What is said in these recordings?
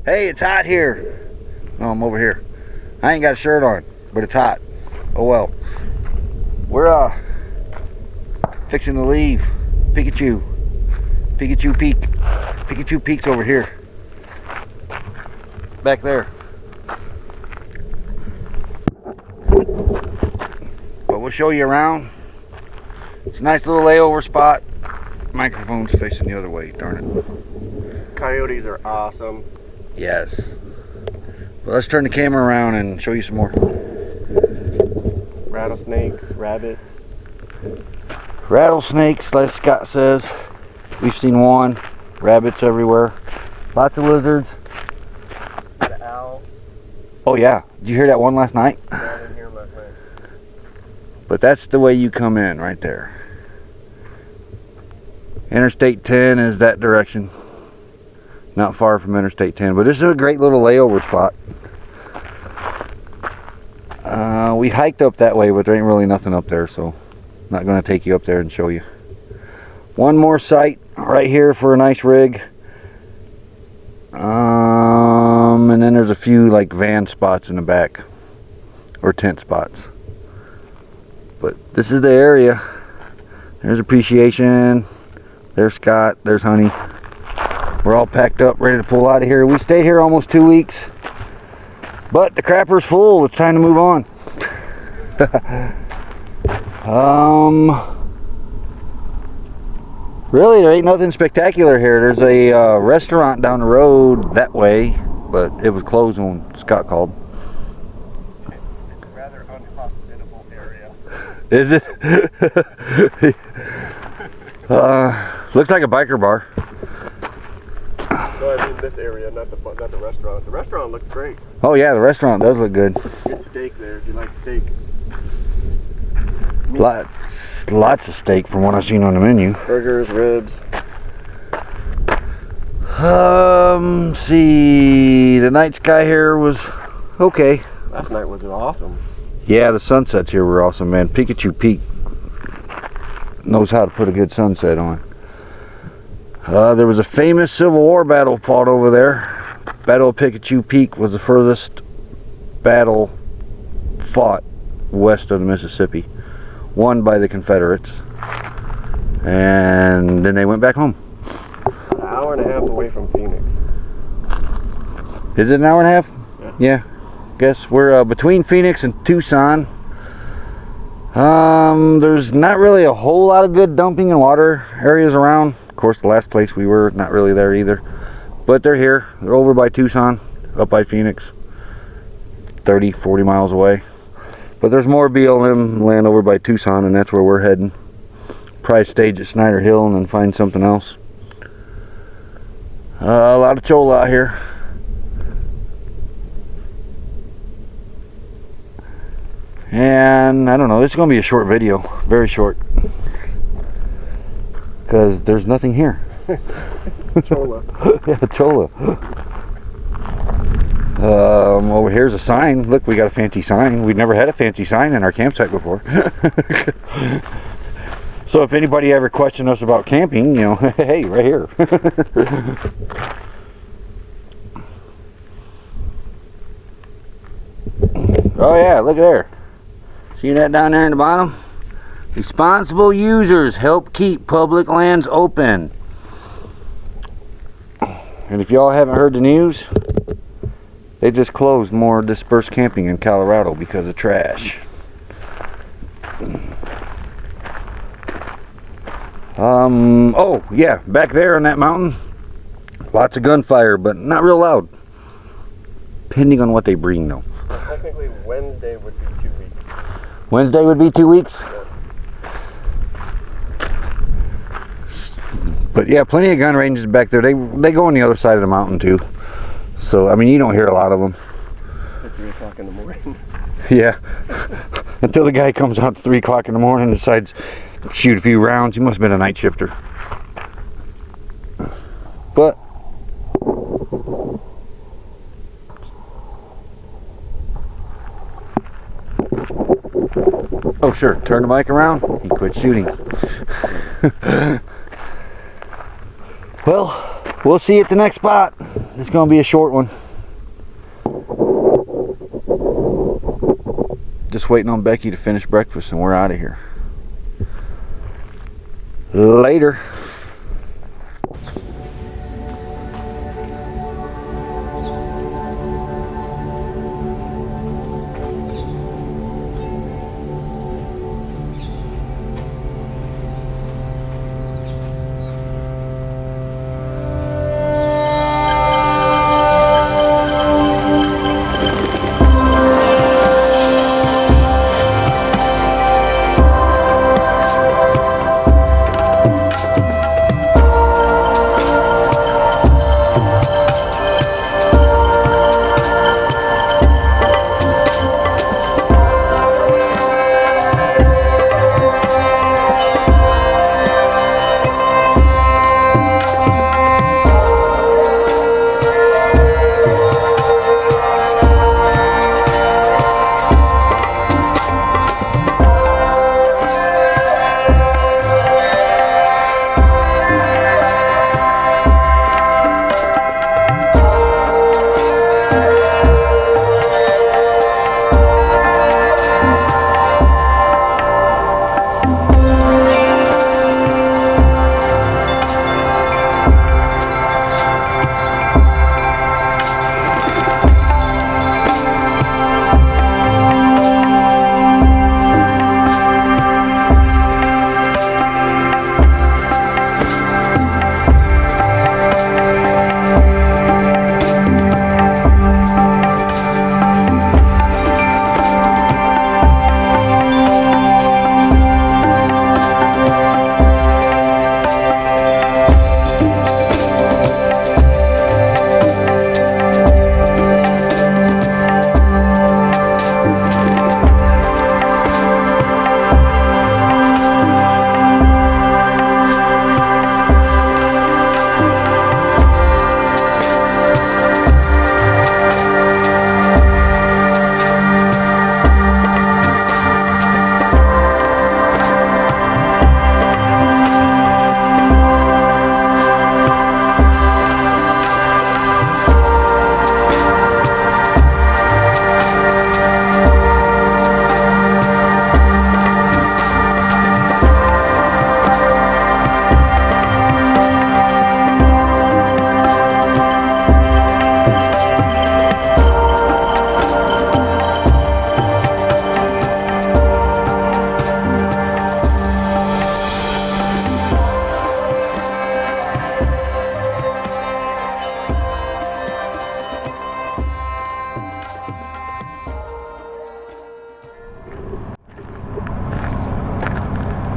Hey, it's hot here. No, I'm over here. I ain't got a shirt on, but it's hot. Oh well. We're fixing to leave Picacho Peak. Picacho Peak's over here. Back there. But we'll show you around. It's a nice little layover spot. Microphone's facing the other way, darn it. Coyotes are awesome. Yes. But let's turn the camera around and show you some more. Rattlesnakes, rabbits. Rattlesnakes, like Scott says. We've seen one. Rabbits everywhere. Lots of lizards. The owl. Oh yeah. Did you hear that one last night? Yeah, I didn't hear him last night. But that's the way you come in right there. Interstate 10 is that direction. Not far from Interstate 10, but this is a great little layover spot. We hiked up that way, but there ain't really nothing up there, so not going to take you up there and show you. One more site right here for a nice rig. And then there's a few like van spots in the back, or tent spots. But this is the area. There's Appreciation. There's Scott. There's Honey. We're all packed up, ready to pull out of here. We stayed here almost 2 weeks, but the crapper's full. It's time to move on. Really, there ain't nothing spectacular here. There's a restaurant down the road that way, but it was closed when Scott called. Rather unhospitable area. Is it? Looks like a biker bar. No, I mean this area, not the restaurant. The restaurant looks great. Oh yeah, the restaurant does look good. Good steak there if you like steak. Lots of steak from what I've seen on the menu. Burgers, ribs. See, the night sky here was okay. Last night was awesome. Yeah, the sunsets here were awesome, man. Picacho Peak knows how to put a good sunset on. There was a famous Civil War battle fought over there. Battle of Picacho Peak was the furthest battle fought west of the Mississippi. Won by the Confederates. And then they went back home. An hour and a half away from Phoenix. Is it an hour and a half? Yeah. Guess we're between Phoenix and Tucson. There's not really a whole lot of good dumping and water areas around. Of course, the last place we were, not really there either. But they're here. They're over by Tucson, up by Phoenix. 30, 40 miles away. But there's more BLM land over by Tucson, and that's where we're heading. Probably stage at Snyder Hill and then find something else. A lot of cholla out here. And I don't know, this is going to be a short video. Very short. Because there's nothing here. Cholla. Yeah, cholla. Over here's a sign. Look, we got a fancy sign. We've never had a fancy sign in our campsite before. So if anybody ever questioned us about camping, you know, hey, right here. Oh yeah, look there. See that down there in the bottom? Responsible users help keep public lands open. And if y'all haven't heard the news, they just closed more dispersed camping in Colorado because of trash. Oh yeah, back there on that mountain, lots of gunfire, but not real loud. Depending on what they bring though. Technically Wednesday would be 2 weeks. Wednesday would be 2 weeks? Yeah. But yeah, plenty of gun ranges back there. They go on the other side of the mountain too. So, I mean, you don't hear a lot of them. At 3 o'clock in the morning. Yeah. Until the guy comes out at 3 o'clock in the morning and decides to shoot a few rounds. He must have been a night shifter. But oh sure, turn the mic around, he quit shooting. Well, we'll see you at the next spot. It's gonna be a short one. Just waiting on Becky to finish breakfast and we're out of here. Later.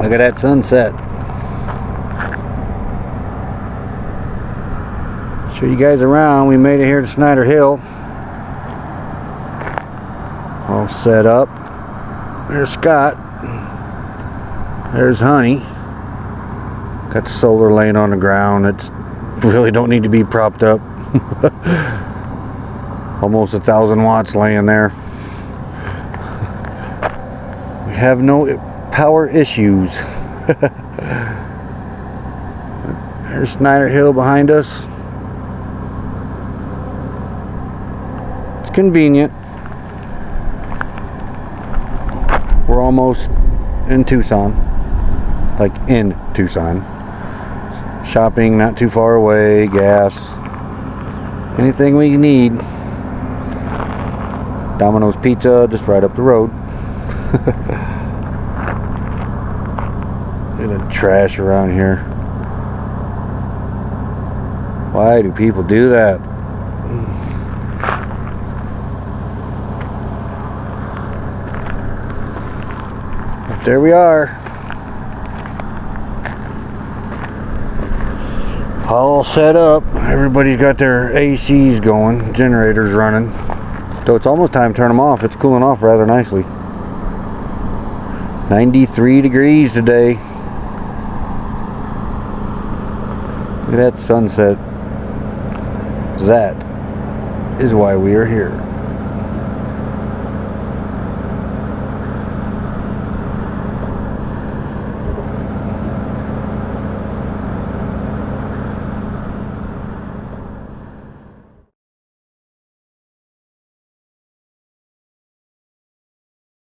Look at that sunset. Show you guys around. We made it here to Snyder Hill. All set up. There's Scott. There's Honey. Got the solar laying on the ground. It's really don't need to be propped up. Almost 1,000 watts laying there. We have no power issues. There's Snyder Hill behind us. It's convenient. We're almost in Tucson. Like in Tucson. Shopping not too far away, gas, anything we need. Domino's Pizza just right up the road. Look at the trash around here. Why do people do that? But there we are. All set up. Everybody's got their ACs going, generators running. So it's almost time to turn them off. It's cooling off rather nicely. 93 degrees today. Look at that sunset. That is why we are here.